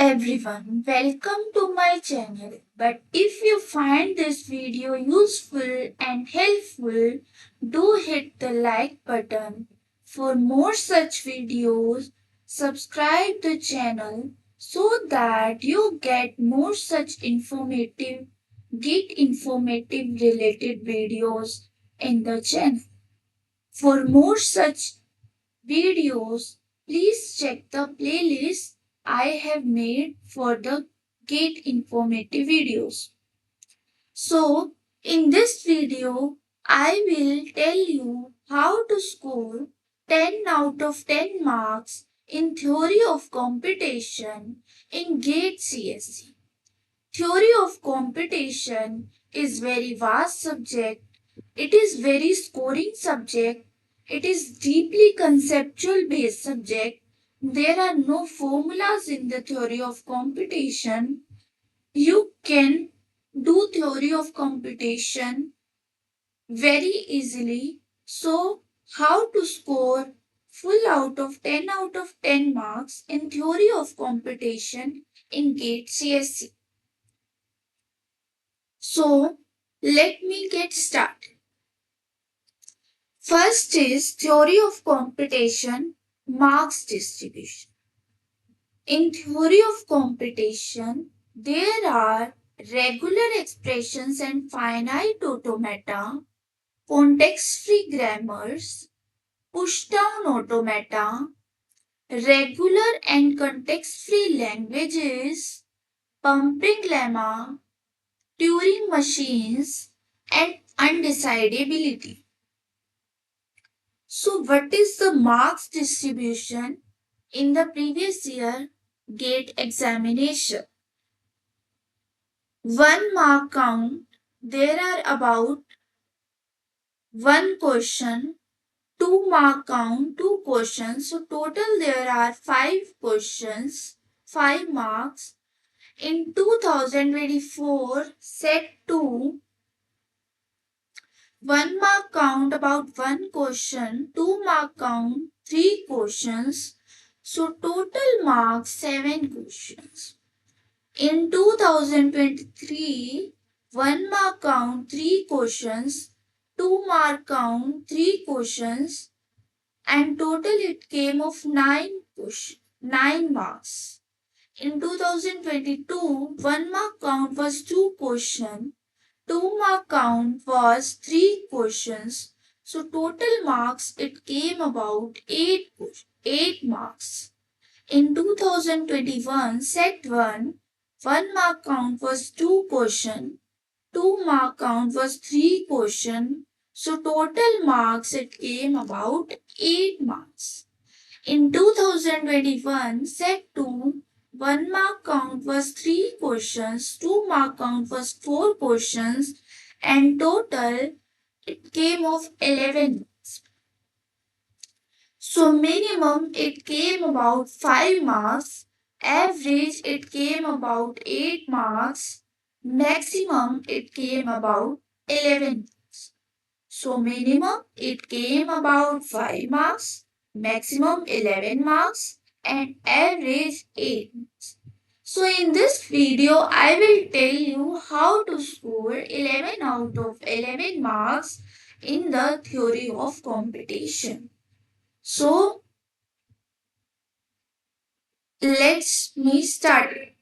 everyone, welcome to my channel. But if you find this video useful and helpful, do hit the like button. For more such videos, subscribe the channel so that you get more such informative related videos in the channel. For more such videos, please check the playlist I have made for the Get Informative videos. So, in this video, I will tell you how to score 10 out of 10 marks in Theory of Computation in GATE CSE. Theory of Computation is very vast subject. It is very scoring subject. It is deeply conceptual based subject. There are no formulas in the theory of computation. You can do theory of computation very easily. So, how to score full out of 10 marks in theory of computation in GATE CSE? So, let me get started. First is theory of computation, marks distribution. In theory of computation, there are regular expressions and finite automata, context-free grammars, push-down automata, regular and context-free languages, pumping lemma, Turing machines, and undecidability. So, what is the marks distribution in the previous year GATE examination? 1 mark count, there are about 1 question, 2 mark count, 2 questions. So, total there are 5 questions, 5 marks. In 2024, set 2, 1 mark count about 1 question, 2 mark count 3 questions. So total marks 7 questions. In 2023, 1 mark count 3 questions, 2 mark count 3 questions, and total it came of 9 marks. In 2022, 1 mark count was 2 questions. 2 mark count was 3 questions. So total marks it came about 8 marks. In 2021 set 1 mark count was 2 questions. 2 mark count was 3 questions. So total marks it came about 8 marks. In 2021 set 2, 1 mark count was 3 questions, 2 mark count was 4 questions, and total it came of 11 marks. So minimum it came about 5 marks, average it came about 8 marks, maximum it came about 11 marks. So minimum it came about 5 marks, maximum 11 marks, and average 8 marks. So in this video, I will tell you how to score 11 out of 11 marks in the theory of computation. So let's me start.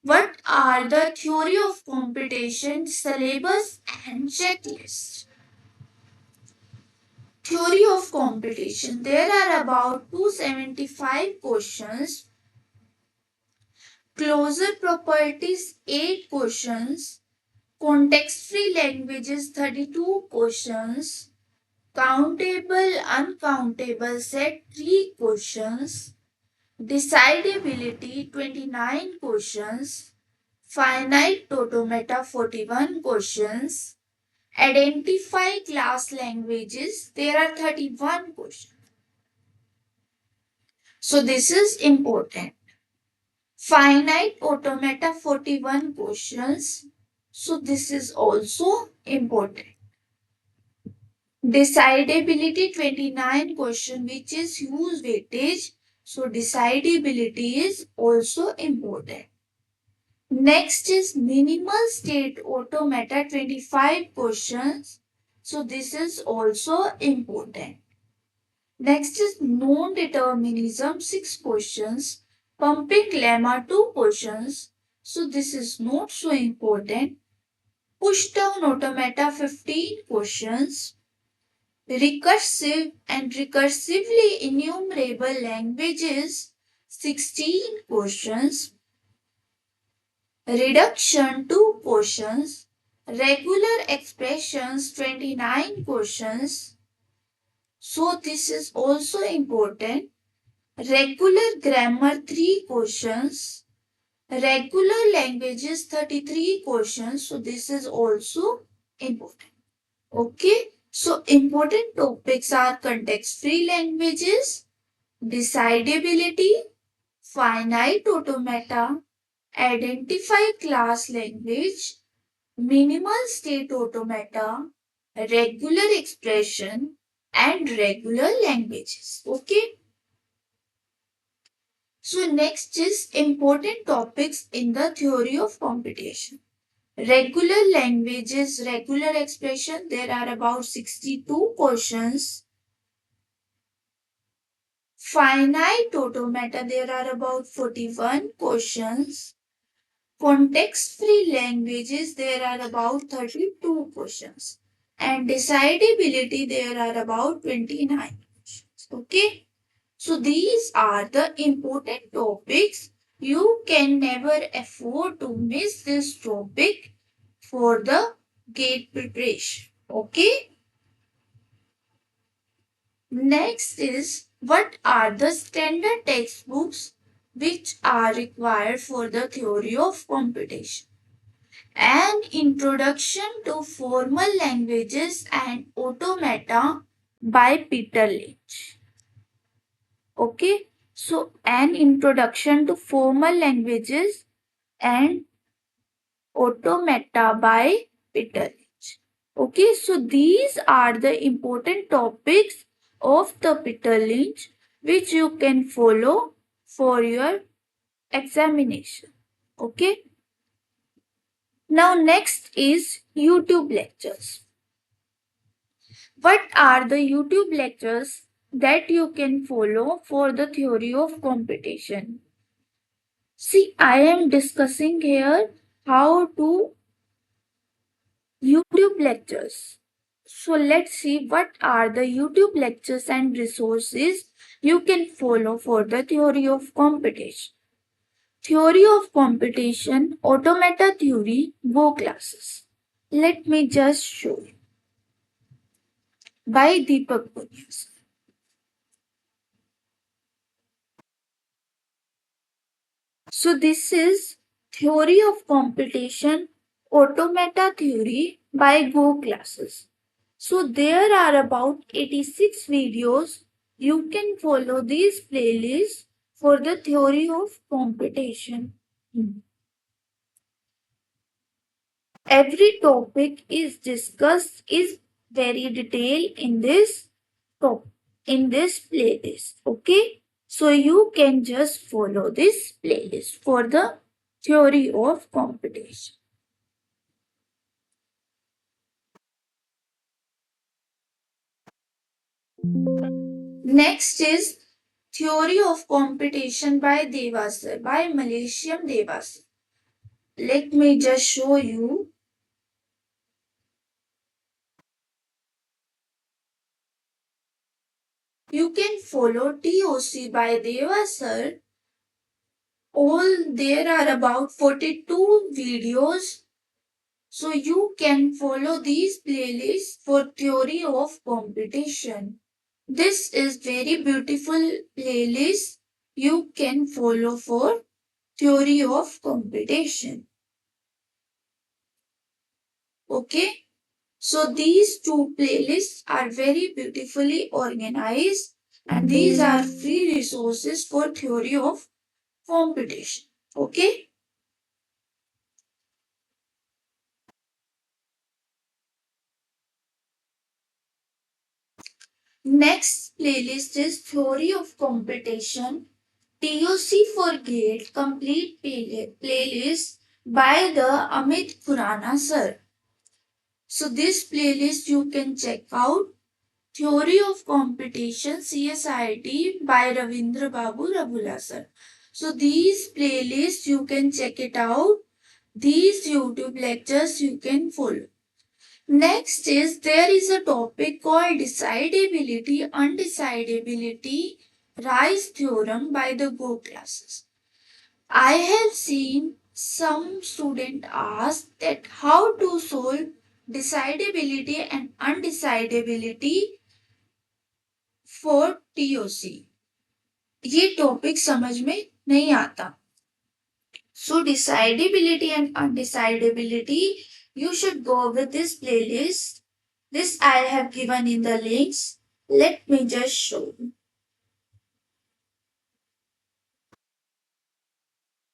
What are the theory of computation syllabus and checklist? Theory of computation. There are about 275 questions. Closure properties 8 questions. Context-free languages 32 questions. Countable, uncountable set 3 questions. Decidability 29 questions. Finite automata 41 questions. Identify class languages, there are 31 questions. So this is important. Finite automata 41 questions. So this is also important. Decidability 29 question, which is huge weightage. So decidability is also important. Next is minimal state automata 25 questions. So this is also important. Next is non-determinism 6 questions. Pumping lemma 2 questions. So this is not so important. Push down automata 15 questions. Recursive and recursively enumerable languages 16 questions. Reduction 2 questions. Regular expressions 29 questions. So this is also important. Regular grammar 3 questions. Regular languages 33 questions. So this is also important. Okay. So important topics are context-free languages, decidability, finite automata, identify class language, minimal state automata, regular expression, and regular languages. Okay. So next is important topics in the theory of computation. Regular languages, regular expression, there are about 62 questions. Finite automata, there are about 41 questions. Context-free languages, there are about 32 questions. And decidability, there are about 29 questions. Okay. So these are the important topics. You can never afford to miss this topic for the gate preparation. Okay. Next is what are the standard textbooks which are required for the theory of computation? An introduction to formal languages and automata by Peter Lynch. Okay, so an introduction to formal languages and automata by Peter Lynch. Okay, so these are the important topics of the Peter Lynch which you can follow for your examination. Okay, now next is YouTube lectures. What are the YouTube lectures that you can follow for the theory of computation? See, I am discussing here how to YouTube lectures. So let's see what are the YouTube lectures and resources you can follow for the theory of computation. Theory of computation, automata theory, Go classes. Let me just show you. By Deepak Bunyas. So this is Theory of Computation, Automata Theory by Go classes. So there are about 86 videos. You can follow these playlists for the theory of computation. Every topic is discussed is very detailed in this top in this playlist. Okay, so you can just follow this playlist for the theory of computation. Next is Theory of Computation by Devasar, by Malaysian Devasar. Let me just show you. You can follow TOC by Devasar. All there are about 42 videos. So you can follow these playlists for theory of computation. This is very beautiful playlist you can follow for theory of computation. Okay. So these two playlists are very beautifully organized and these are free resources for theory of computation. Okay. Next playlist is Theory of Computation, TOC for Gate Complete Playlist by the Amit Khurana sir. So this playlist you can check out. Theory of Computation CSIT by Ravindra Babu Rabula sir. So these playlists you can check it out. These YouTube lectures you can follow. Next is there is a topic called decidability, undecidability, Rice theorem by the Go classes. I have seen some student ask that how to solve decidability and undecidability for TOC. ये topic समझ में नहीं आता. So decidability and undecidability, you should go with this playlist. This I have given in the links. Let me just show you.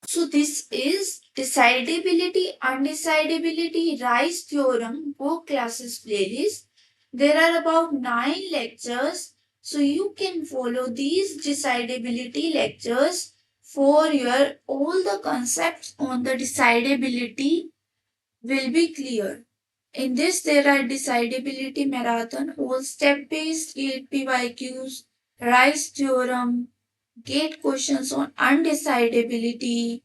So this is decidability, undecidability, Rice theorem, Go classes playlist. There are about 9 lectures. So you can follow these decidability lectures for your all the concepts on the decidability will be clear. In this, there are decidability marathon, whole step-based gate PYQs, Rice theorem, gate questions on undecidability,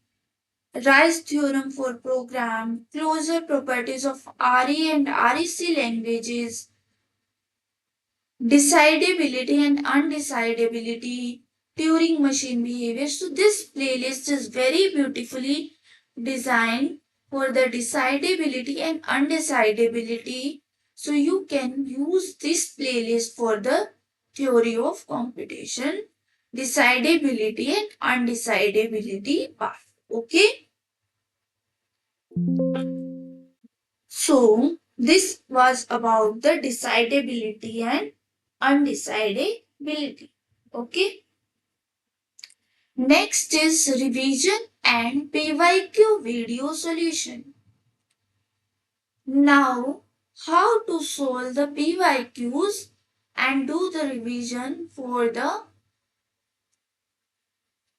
Rice theorem for program, closure properties of RE and REC languages, decidability and undecidability, Turing machine behavior. So this playlist is very beautifully designed for the decidability and undecidability. So you can use this playlist for the theory of computation, decidability and undecidability part. Okay. So this was about the decidability and undecidability. Okay. Next is revision and PYQ video solution. Now, how to solve the PYQs and do the revision for the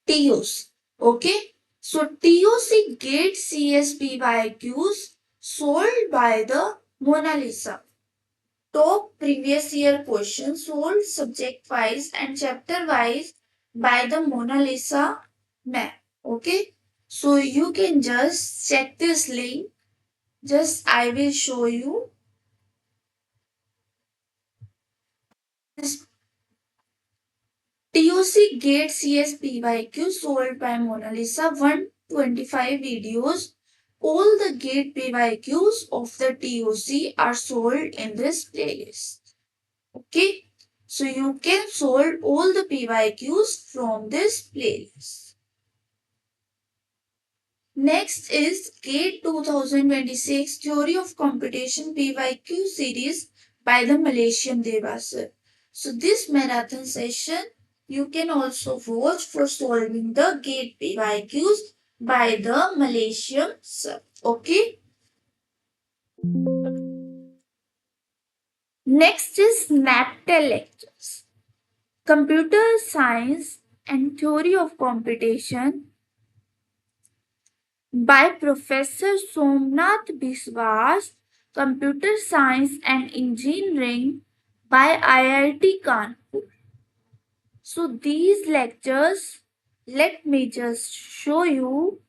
TOs. Okay. So TOC gate CS PYQs solved by the Mona Lisa. Top previous year questions solved subject wise and chapter wise by the Mona Lisa map. Okay. So you can just check this link. Just I will show you this TOC Gate CSPYQ solved by Mona Lisa 125 videos. All the Gate PYQs of the TOC are solved in this playlist. Okay, so you can solve all the PYQs from this playlist. Next is GATE 2026 Theory of Computation PYQ series by the Malaysian Devasar. So this marathon session you can also watch for solving the GATE PYQs by the Malaysian sir. Okay. Next is NAPTEL lectures. Computer Science and Theory of Computation by Professor Somnath Biswas, Computer Science and Engineering by IIT Kanpur. So these lectures, let me just show you.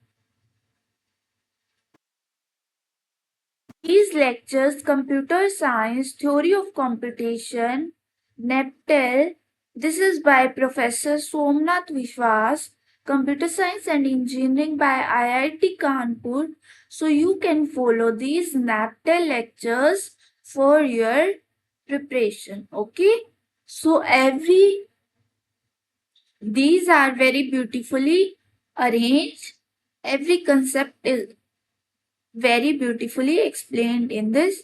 These lectures, Computer Science, Theory of Computation, NAPTEL, this is by Professor Somnath Vishwas, Computer Science and Engineering by IIT Kanpur. So you can follow these NAPTEL lectures for your preparation. Okay. So these are very beautifully arranged. Every concept is very beautifully explained in this,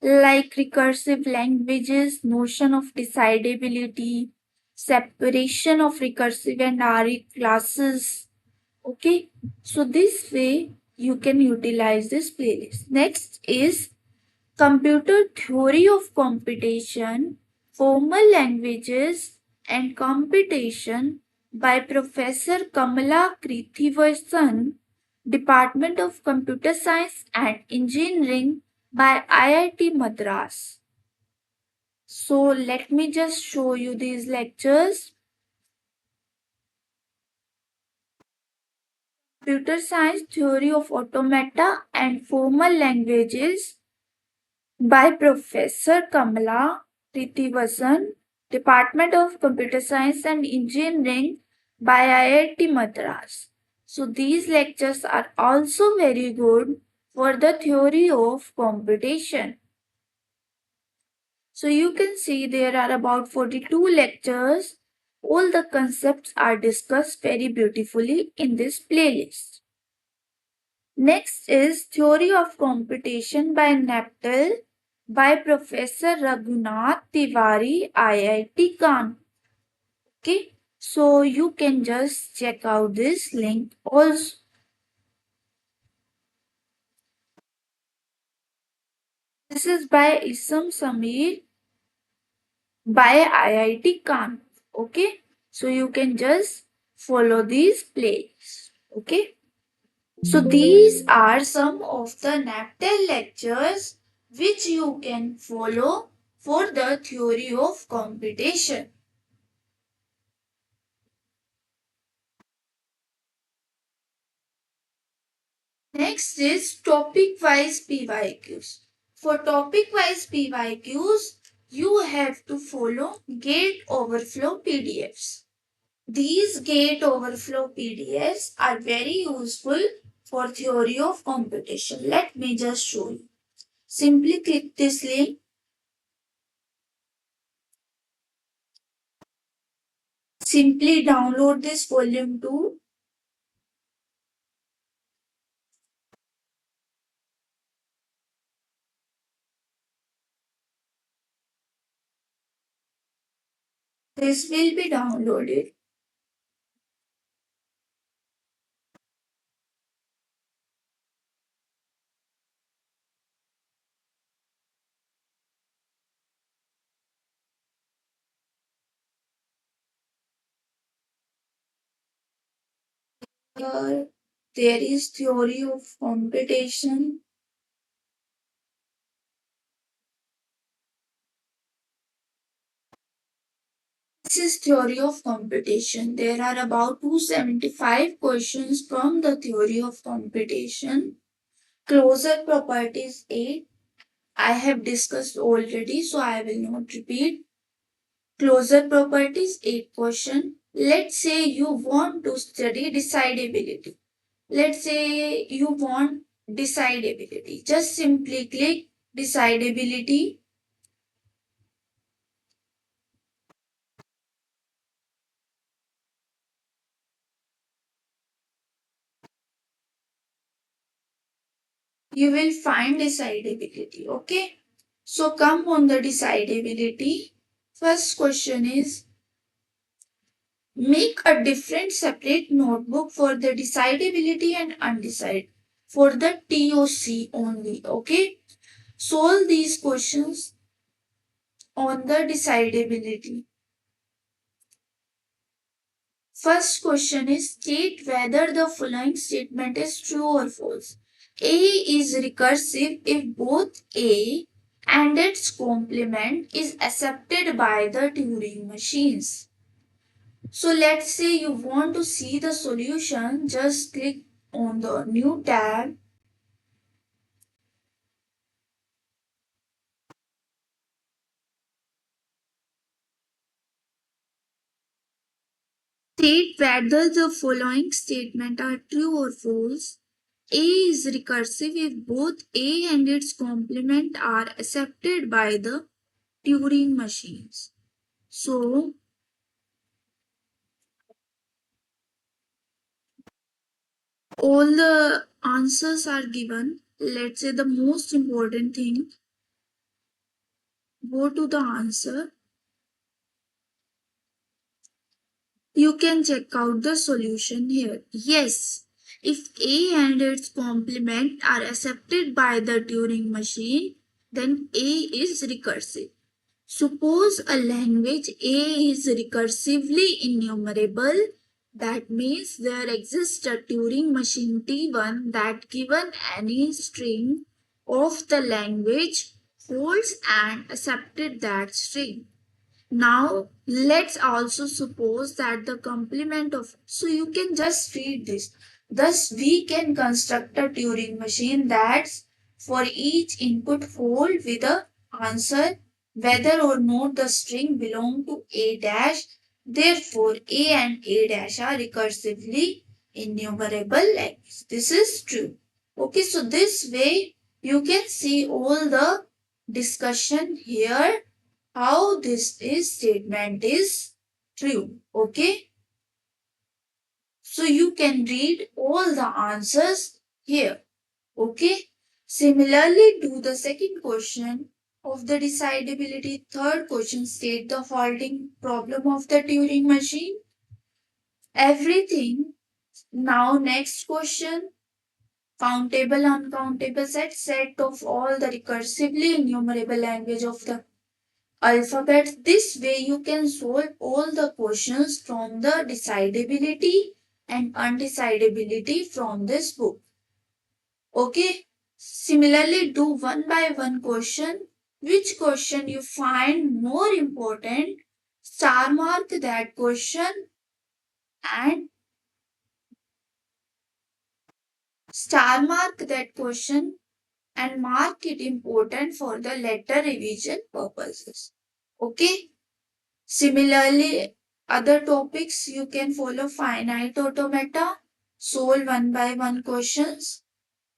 like recursive languages, notion of decidability, separation of recursive and RE classes. Okay, so this way you can utilize this playlist. Next is Computer Theory of Computation, Formal Languages and Computation by Professor Kamala Krithivasan, Department of Computer Science and Engineering by IIT Madras. So let me just show you these lectures. Computer Science Theory of Automata and Formal Languages by Professor Kamala Pritivasan, Department of Computer Science and Engineering by IIT Madras. So these lectures are also very good for the theory of computation. So you can see there are about 42 lectures. All the concepts are discussed very beautifully in this playlist. Next is Theory of Computation by Naptel by Professor Raghunath Tiwari, IIT Kanpur. Okay, so you can just check out this link also. This is by Isam Samir by IIT Kanpur. Okay, so you can just follow these plays. Okay, so these are some of the NAPTEL lectures which you can follow for the theory of computation. Next is topic wise PYQs. For topic wise PYQs, you have to follow gate overflow PDFs. These gate overflow PDFs are very useful for theory of computation. Let me just show you. Simply click this link. Simply download this volume 2. This will be downloaded. Here there is theory of computation. This is theory of computation. There are about 275 questions from the theory of computation. Closure properties 8. I have discussed already, so I will not repeat. Closure properties 8 question. Let's say you want to study decidability. Let's say you want decidability. Just simply click decidability. You will find decidability. Okay. So come on the decidability. First question is make a different separate notebook for the decidability and undecided for the TOC only. Okay. Solve these questions on the decidability. First question is state whether the following statement is true or false. A is recursive if both A and its complement is accepted by the Turing machines. So let's say you want to see the solution, just click on the new tab. State whether the following statement are true or false. A is recursive if both A and its complement are accepted by the Turing machines. So, all the answers are given. Let's say the most important thing, go to the answer. You can check out the solution here. Yes, if A and its complement are accepted by the Turing machine, then A is recursive. Suppose a language A is recursively enumerable That means there exists a Turing machine T1 that given any string of the language holds and accepted that string. Now let's also suppose that the complement of, so you can just read this. Thus we can construct a Turing machine that's for each input hold with a answer whether or not the string belong to A dash. Therefore A and A dash are recursively enumerable language. This is true. Okay, so this way you can see all the discussion here how this is statement is true. Okay, so you can read all the answers here. Okay, similarly to the second question of the decidability, third question state the following problem of the Turing machine. Everything. Now next question, countable uncountable set of all the recursively enumerable language of the alphabets. This way you can solve all the questions from the decidability and undecidability from this book. Okay. Similarly, do one by one question. Which question you find more important? Star mark that question and star mark that question and mark it important for the letter revision purposes. Okay. Similarly, other topics you can follow finite automata, solve one by one questions.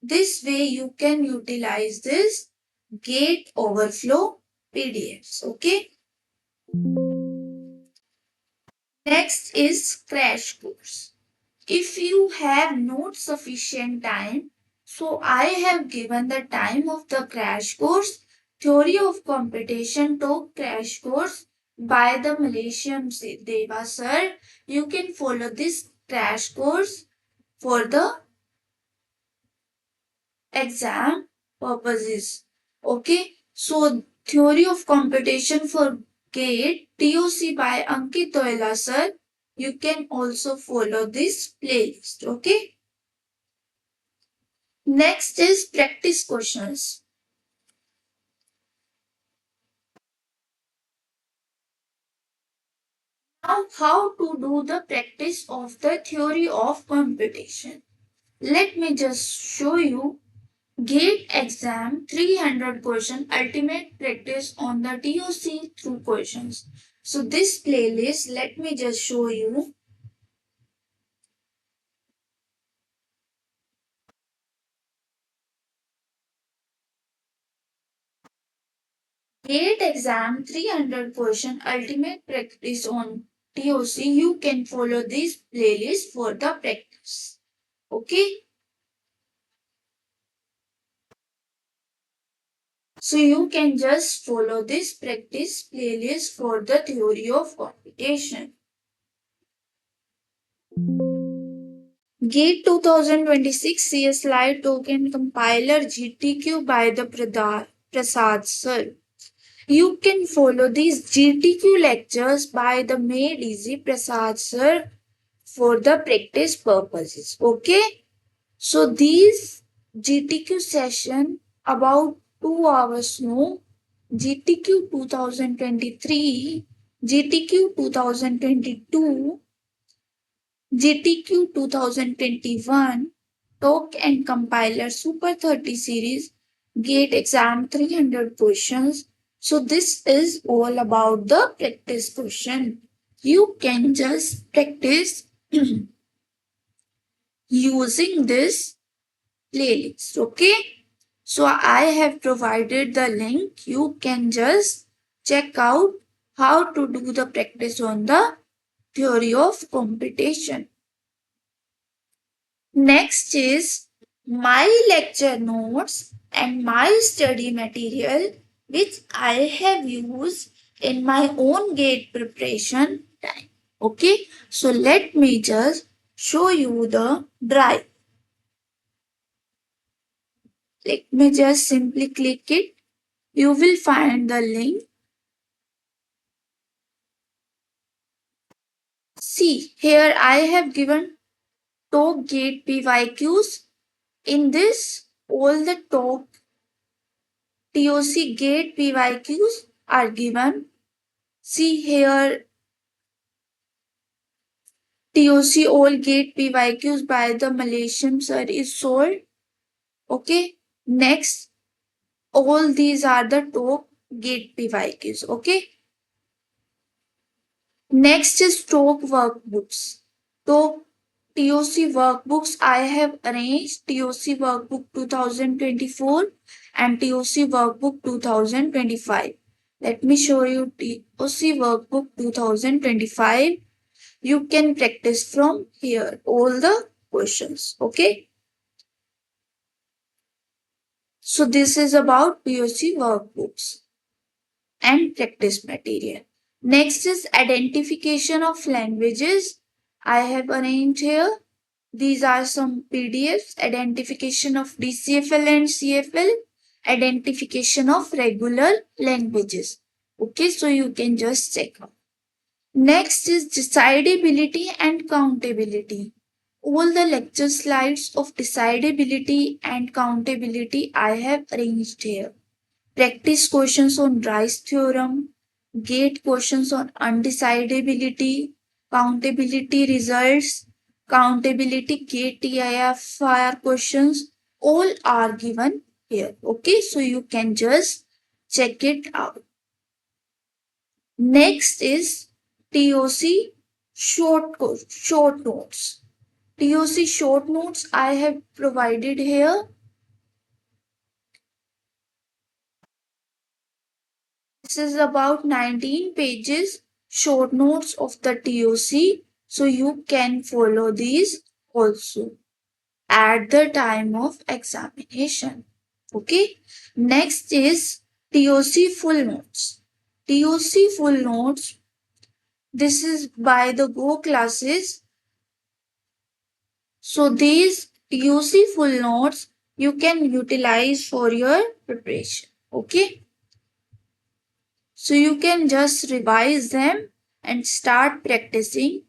This way you can utilize this gate overflow PDFs. Okay. Next is crash course. If you have not sufficient time, so I have given the time of the crash course. Theory of Computation talk crash course by the Malaysian Deva sir. You can follow this crash course for the exam purposes. Okay, so Theory of Computation for GATE TOC by Ankit Toila sir. You can also follow this playlist. Okay. Next is practice questions. Now, how to do the practice of the theory of computation? Let me just show you GATE exam 300 question ultimate practice on the TOC through questions. So this playlist, let me just show you. GATE exam 300 question ultimate practice on TOC. You can follow this playlist for the practice. Okay. So you can just follow this practice playlist for the theory of computation. GATE 2026 CS Live Token Compiler GTQ by the Prasad Sir. You can follow these GTQ lectures by the Made Easy Prasad Sir for the practice purposes. Okay. So these GTQ session about 2 hours no GTQ 2023, GTQ 2022, GTQ 2021, Talk and Compiler Super 30 series, GATE exam 300 questions. So this is all about the practice question. You can just practice using this playlist. Okay. So I have provided the link. You can just check out how to do the practice on the theory of computation. Next is my lecture notes and my study material which I have used in my own gate preparation time. Okay, so let me just show you the drive. Let me just simply click it. You will find the link. See, here I have given top gate PYQs. In this, all the top TOC gate PYQs are given. See here, TOC all gate PYQs by the Malaysian sir is sold. Okay. Next, all these are the top gate PYQs. Okay. Next is top workbooks. Top TOC workbooks I have arranged TOC workbook 2024 and TOC workbook 2025. Let me show you TOC workbook 2025. You can practice from here all the questions. Okay. So this is about POC workbooks and practice material. Next is identification of languages. I have arranged here. These are some PDFs. Identification of DCFL and CFL. Identification of regular languages. Okay, so you can just check out. Next is decidability and countability. All the lecture slides of decidability and countability I have arranged here. Practice questions on Rice theorem, gate questions on undecidability, countability results, countability gate TIFR questions, all are given here. Okay, so you can just check it out. Next is TOC short notes. TOC short notes I have provided here. This is about 19 pages short notes of the TOC, so you can follow these also at the time of examination. Okay. Next is TOC full notes. TOC full notes. This is by the Go classes. So these TOC full notes you can utilize for your preparation. Okay. So you can just revise them and start practicing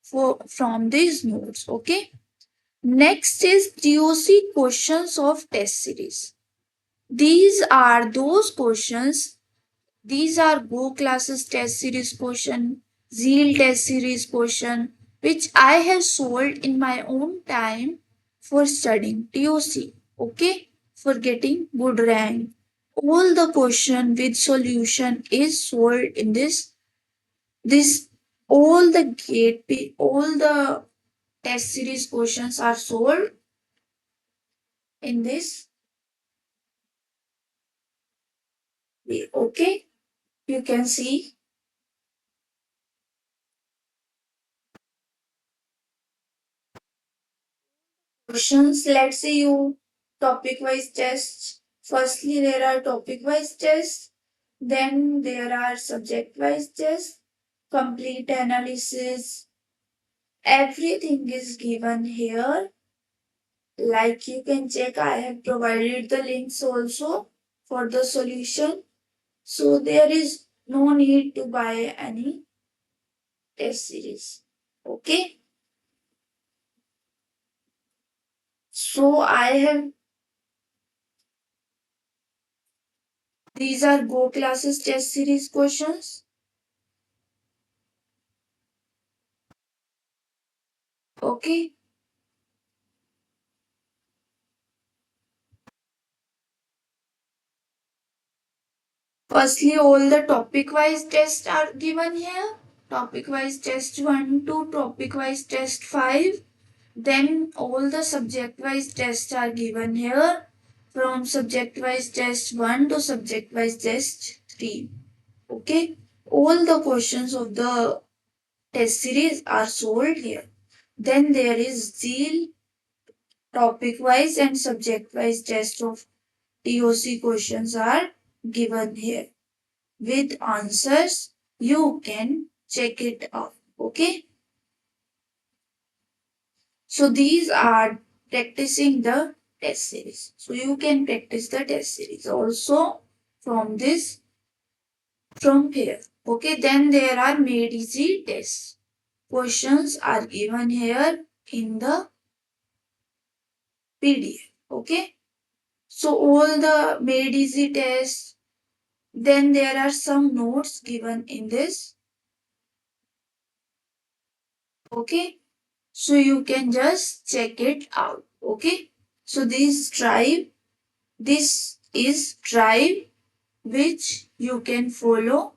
from these notes. Okay. Next is TOC questions of test series. These are those questions. These are Go classes test series question, Zeal test series question, which I have solved in my own time for studying TOC. Okay, for getting good rank. All the question with solution is solved in this all the all the test series questions are solved in this way. Okay, you can see questions. Let's say you topic wise tests. Firstly, there are topic wise tests. Then there are subject wise tests, complete analysis. Everything is given here. Like you can check, I have provided the links also for the solution. So there is no need to buy any test series. Okay. So I have these are Go classes test series questions. Okay. Firstly, all the topic wise tests are given here. Topic wise test 1 to topic wise test 5. Then all the subject wise tests are given here from subject wise test 1 to subject wise test 3. Okay. All the questions of the test series are solved here. Then there is Zeal topic wise and subject wise test of TOC questions are given here with answers. You can check it out. Okay. So these are practicing the test series. So you can practice the test series also from this from here. Okay. Then there are made easy tests. questions are given here in the PDF. Okay. So all the made easy tests. Then there are some notes given in this. Okay. So you can just check it out. Okay. So this is drive which you can follow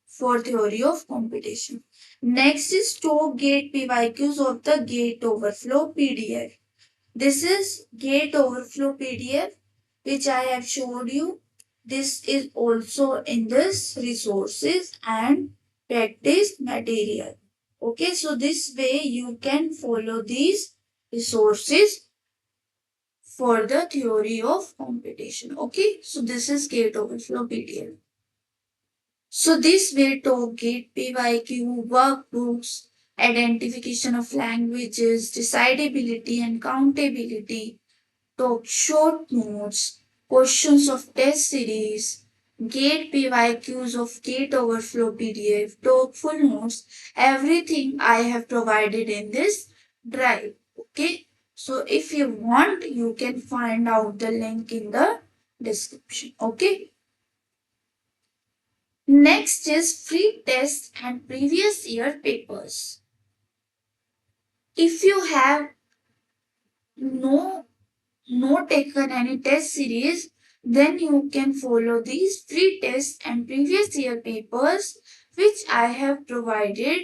for theory of computation. Next is top gate PYQs of the gate overflow PDF. This is gate overflow PDF which I have showed you. This is also in this resources and practice material. Okay, so this way you can follow these resources for the theory of computation. Okay, so this is gate overflow PDF. So this way toolkit, PYQ, workbooks, identification of languages, decidability and countability, talk short notes, questions of test series, gate PYQs of gate overflow PDF, talk full notes, everything I have provided in this drive. Okay. So if you want, you can find out the link in the description. Okay. Next is free test and previous year papers. If you have no not taken any test series, then you can follow these free tests and previous year papers which I have provided.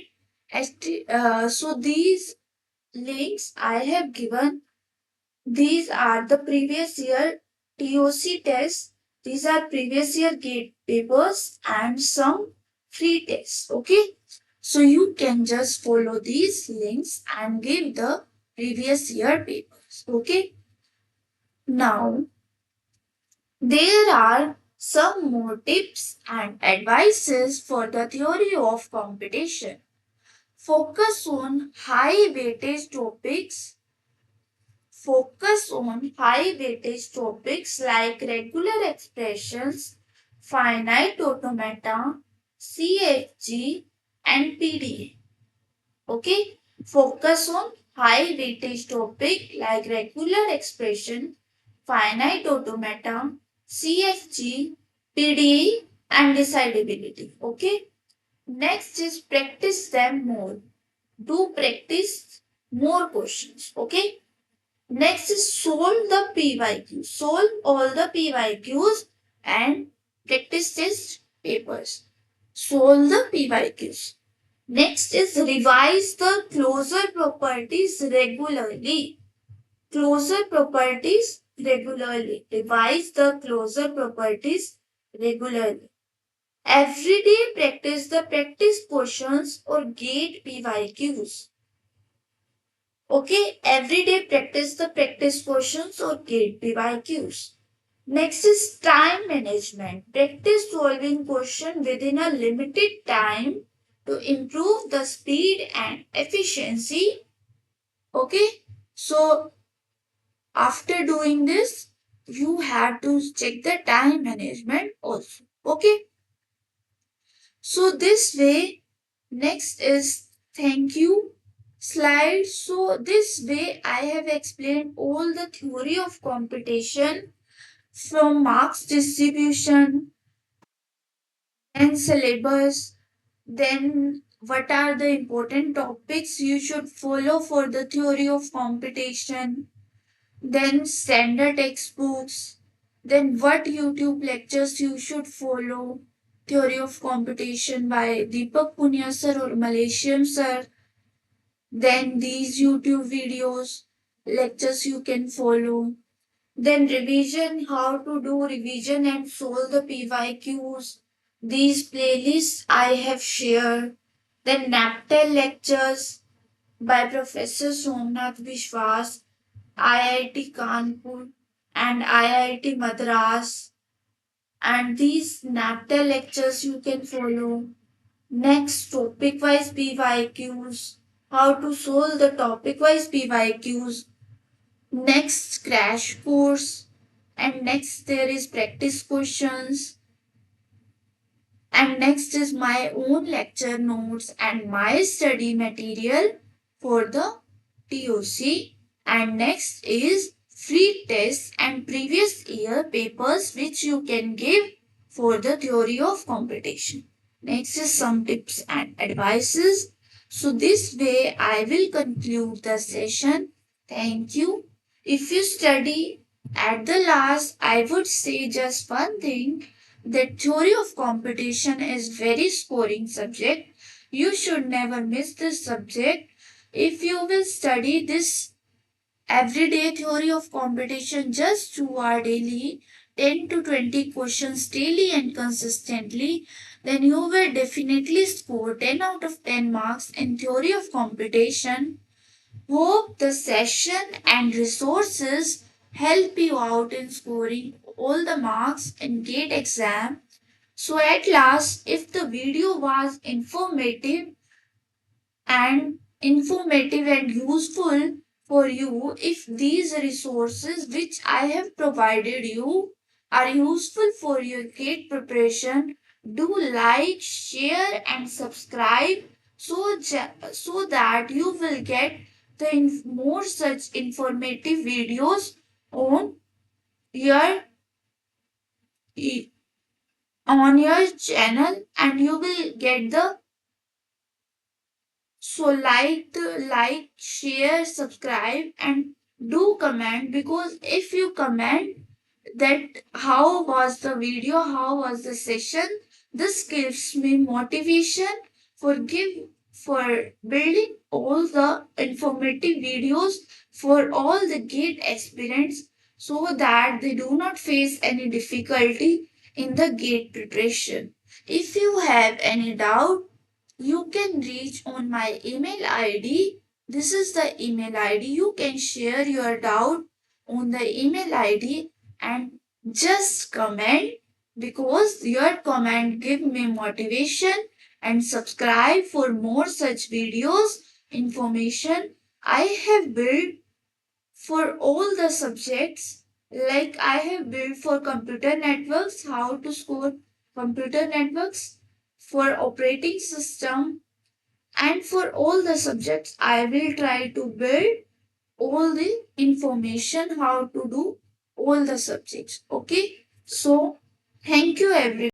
So these links I have given. These are the previous year TOC tests. These are previous year gate papers and some free tests. Okay. So you can just follow these links and give the previous year papers. Okay. Now there are some more tips and advices for the theory of computation. Focus on high weightage topics Focus on high weightage topics like regular expressions, finite automata, CFG, and PDA. Okay? Focus on high weightage topic like regular expression, finite automata, CFG, PDA, and decidability. Okay? Next is practice them more. Do practice more questions. Okay? Next is solve the PYQ. Solve all the PYQs and practice test papers. Solve the PYQs. Next is revise the closure properties regularly. Closure properties regularly. Revise the closure properties regularly. Every day practice the practice questions or gate PYQs. Okay, every day practice the practice questions or gate PYQs. Next is time management. Practice solving question within a limited time to improve the speed and efficiency. Okay, so after doing this, you have to check the time management also. Okay, so this way, next is thank you slide. So this way I have explained all the theory of computation from marks distribution and syllabus. Then what are the important topics you should follow for the theory of computation? Then standard textbooks. Then what YouTube lectures you should follow? Theory of Computation by Deepak Punia sir or Malaysian sir. Then these YouTube videos, lectures you can follow. Then revision, how to do revision and solve the PYQs. These playlists I have shared. Then NAPTEL lectures by Professor Somnath Vishwas, IIT Kanpur and IIT Madras. And these NAPTEL lectures you can follow. Next, topic wise PYQs. How to solve the topic wise PYQs. Next, crash course. And next, there is practice questions. And next is my own lecture notes and my study material for the TOC. And next is free tests and previous year papers which you can give for the theory of computation. Next is some tips and advices. So this way I will conclude the session. Thank you. If you study at the last, I would say just one thing, that theory of computation is very scoring subject. You should never miss this subject. If you will study this everyday theory of computation just 2 hours daily, 10 to 20 questions daily and consistently, then you will definitely score 10 out of 10 marks in theory of computation. Hope the session and resources help you out in scoring all the marks in GATE exam. So at last, if the video was informative and useful for you, if these resources which I have provided you are useful for your GATE preparation, do like, share and subscribe so that you will get more such informative videos on your on your channel, and you will get the so like, share, subscribe, and do comment, because if you comment that how was the video, how was the session, this gives me motivation for building all the informative videos for all the GATE aspirants, so that they do not face any difficulty in the GATE preparation. If you have any doubt, you can reach on my email ID. This is the email ID. You can share your doubt on the email ID and just comment, because your comment give me motivation, and subscribe for more such videos information I have built for all the subjects. Like I have built for computer networks, how to score computer networks, for operating system, and for all the subjects I will try to build all the information how to do all the subjects. Okay, so thank you everyone.